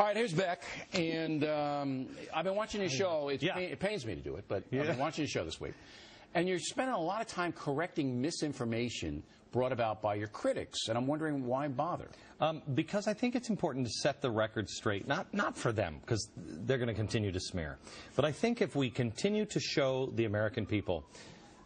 All right, here's Beck, and I've been watching your show. It pains me to do it, but I've been watching your show this week. And you're spending a lot of time correcting misinformation brought about by your critics, and I'm wondering why bother? Because I think it's important to set the record straight, not for them, because they're going to continue to smear. But I think if we continue to show the American people,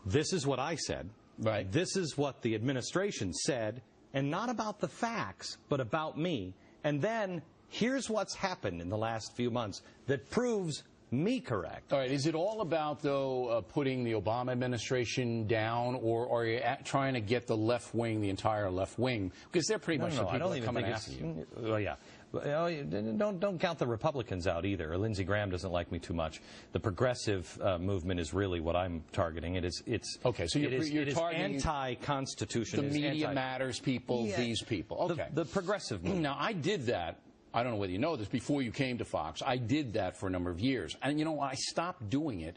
this is what I said, right? This is what the administration said, and not about the facts, but about me, and then here's what's happened in the last few months that proves me correct. All right. Is it all about, though, putting the Obama administration down, or are you trying to get the left wing, the entire left wing? Because they're pretty much the people that come after you. Well, yeah. Don't count the Republicans out either. Lindsey Graham doesn't like me too much. The progressive movement is really what I'm targeting. It's okay. So you're targeting anti-constitution. The Media Matters people, these people. Okay. The progressive movement. Now, I did that. I don't know whether you know this, before you came to Fox, I did that for a number of years. And, you know, I stopped doing it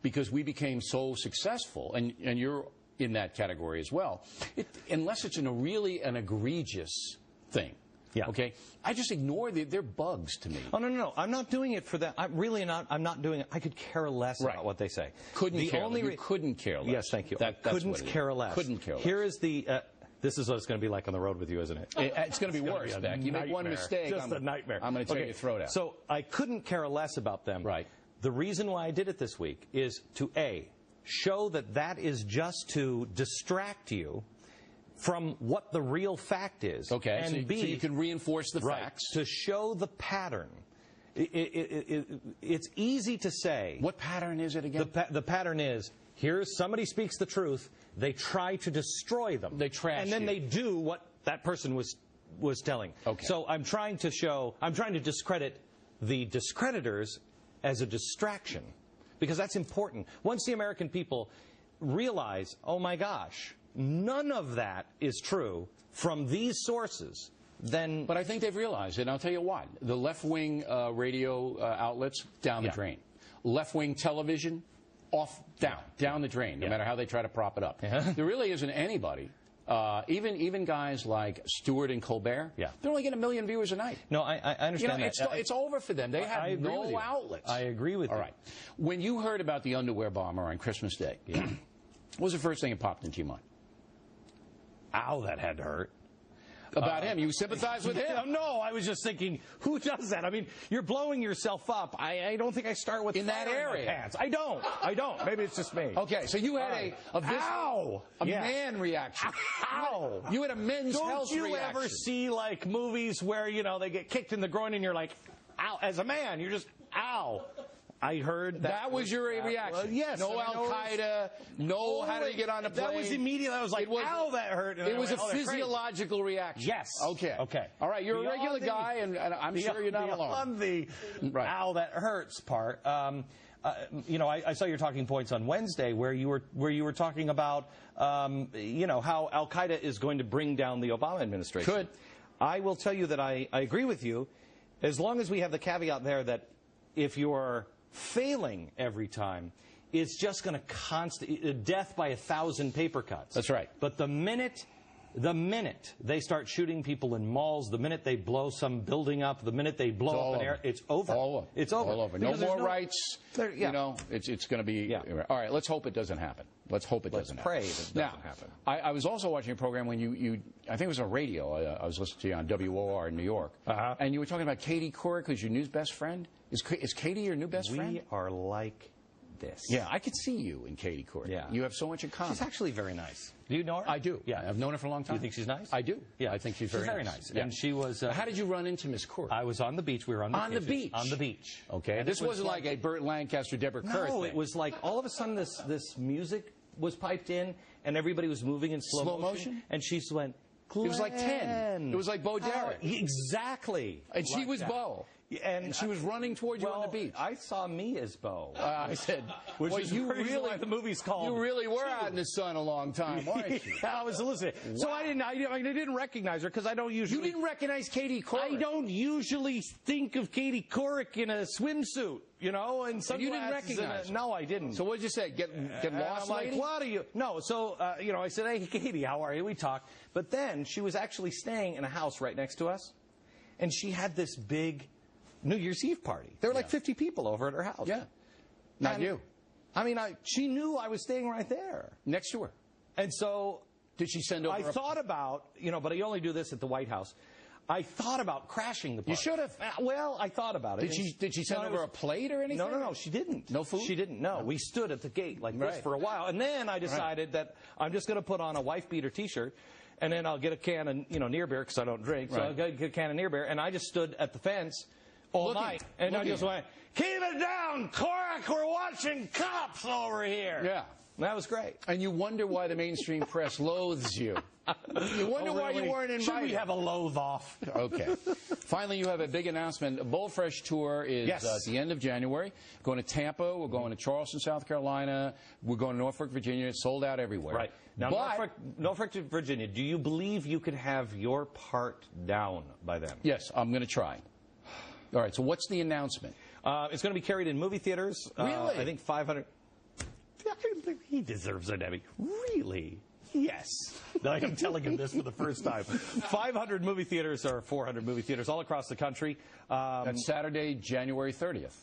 because we became so successful, and you're in that category as well, unless it's really an egregious thing. Yeah. Okay? I just ignore they're bugs to me. Oh, no. I'm not doing it for that. I'm not doing it. I could care less about what they say. Couldn't care less. Yes, thank you. Couldn't care less. Couldn't care less. Here is the... this is what it's going to be like on the road with you, isn't it? It's going to be worse, Beck. You make one mistake, just a nightmare. I'm going to tear your throat out. So I couldn't care less about them. Right. The reason why I did it this week is to, A, show that is just to distract you from what the real fact is. Okay, and B, so you can reinforce the facts. To show the pattern. It's easy to say. What pattern is it again? The pattern is, here's somebody speaks the truth, they try to destroy them. They trash and then they do what that person was telling. Okay. So I'm trying to discredit the discreditors as a distraction, because that's important. Once the American people realize, oh my gosh, none of that is true from these sources, then... But I think they've realized it, and I'll tell you what. The left-wing radio outlets, down the drain. Left-wing television, down the drain, no matter how they try to prop it up. There really isn't anybody, even guys like Stewart and Colbert, they're only getting 1 million viewers a night. No, I understand that. It's over for them. They have no outlets. I agree with you. All right. When you heard about the underwear bomber on Christmas Day, what was the first thing that popped into your mind? Ow, that had to hurt. About him. You sympathize with him? No, I was just thinking, who does that? I mean, you're blowing yourself up. I don't think I start with in that area. Pants. I don't. Maybe it's just me. Okay, so you had a man reaction. Ow! You had a men's health reaction. Don't you ever see, like, movies where, you know, they get kicked in the groin and you're like, ow. As a man, you're just, ow. I heard that was your reaction. Well, yes. No Al-Qaeda. No, how do you get on a plane? That was immediate. I was like, ow, that hurt. It was a physiological reaction. Yes. Okay. All right. You're a regular guy, and I'm sure you're not alone. On the ow, that hurts part. You know, I saw your talking points on Wednesday where you were talking about you know, how Al-Qaeda is going to bring down the Obama administration. Could. I will tell you that I agree with you, as long as we have the caveat there that if you're failing every time, it's just going to death by 1,000 paper cuts. That's right. But the minute they start shooting people in malls, the minute they blow some building up, the minute they blow up an air, it's over. It's over. All over. No more rights. You know, it's going to be. All right. Let's hope it doesn't happen. Let's hope it doesn't happen. Let's pray that it doesn't happen. I was also watching a program when I think it was on radio. I was listening to you on WOR in New York, and you were talking about Katie Couric, who's your new best friend. Is Katie your new best friend? We are like this. Yeah, I could see you in Katie Couric. Yeah. You have so much in common. She's actually very nice. Do you know her? I do. Yeah, I've known her for a long time. You think she's nice? I do. Yeah, I think she's very nice. Yeah. And she was... how did you run into Miss Couric? I was on the beach. We were on the beach. On the beach. Okay. And this wasn't like a Burt Lancaster, Deborah Kerr thing. No, it was like all of a sudden this music was piped in and everybody was moving in slow motion. And she went... Glenn. It was like 10. It was like Bo Derek. Exactly. And she was Bo. And she was running towards you on the beach. I saw me as Bo. I said, which is you really the movie's called. You really were out in the sun a long time, weren't you? I was listening. Wow. So I didn't recognize her because I don't usually. You didn't recognize Katie Couric. I don't usually think of Katie Couric in a swimsuit, you know, and so you didn't recognize her. No, I didn't. So what did you say? Get lost, I'm lady? Like, what are you? No. So you know, I said, hey, Katie, how are you? We talked, but then she was actually staying in a house right next to us, and she had this big New Year's Eve party. There were like 50 people over at her house. Yeah. Not And, you. I mean, she knew I was staying right there. Next to her. And so Did she send over I thought about, but I only do this at the White House. I thought about crashing the party. You should have. Well, I thought about it. Did she send over a plate or anything? No, she didn't. No food? She didn't, no. We stood at the gate like this Right. for a while. And then I decided that I'm just going to put on a wife-beater T-shirt, and then I'll get a can of, near beer, because I don't drink. So Right. I'll get a can of near beer, and I just stood at the fence all night. And I just went, keep it down, Korak, we're watching cops over here. Yeah. That was great. And you wonder why the mainstream press loathes you. You wonder why you weren't invited. Should we have a loathe off? Okay. Finally, you have a big announcement. A Bold Fresh tour is at the end of January. Going to Tampa. We're going to Charleston, South Carolina. We're going to Norfolk, Virginia. It's sold out everywhere. Right. Now, Norfolk, Virginia, do you believe you could have your part down by then? Yes, I'm going to try. All right, so what's the announcement? It's going to be carried in movie theaters. Really? I think 500. He deserves an Emmy. Really? Yes. I'm telling him this for the first time. 500 movie theaters or 400 movie theaters all across the country. That's Saturday, January 30th.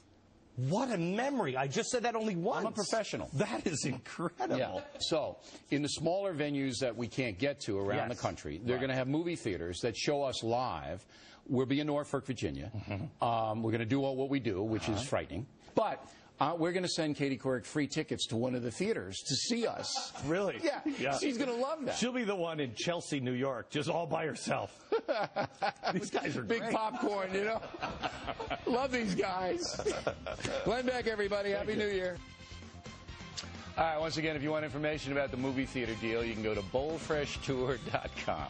What a memory. I just said that only once. I'm a professional. That is incredible. Yeah. So, in the smaller venues that we can't get to around the country, they're going to have movie theaters that show us live. We'll be in Norfolk, Virginia. We're going to do all what we do, which is frightening. But we're going to send Katie Couric free tickets to one of the theaters to see us. Really? Yeah. She's going to love that. She'll be the one in Chelsea, New York, just all by herself. These guys are big great. Popcorn, Love these guys. Glenn Beck, everybody. Happy New Year. All right, once again, if you want information about the movie theater deal, you can go to boldfreshtour.com.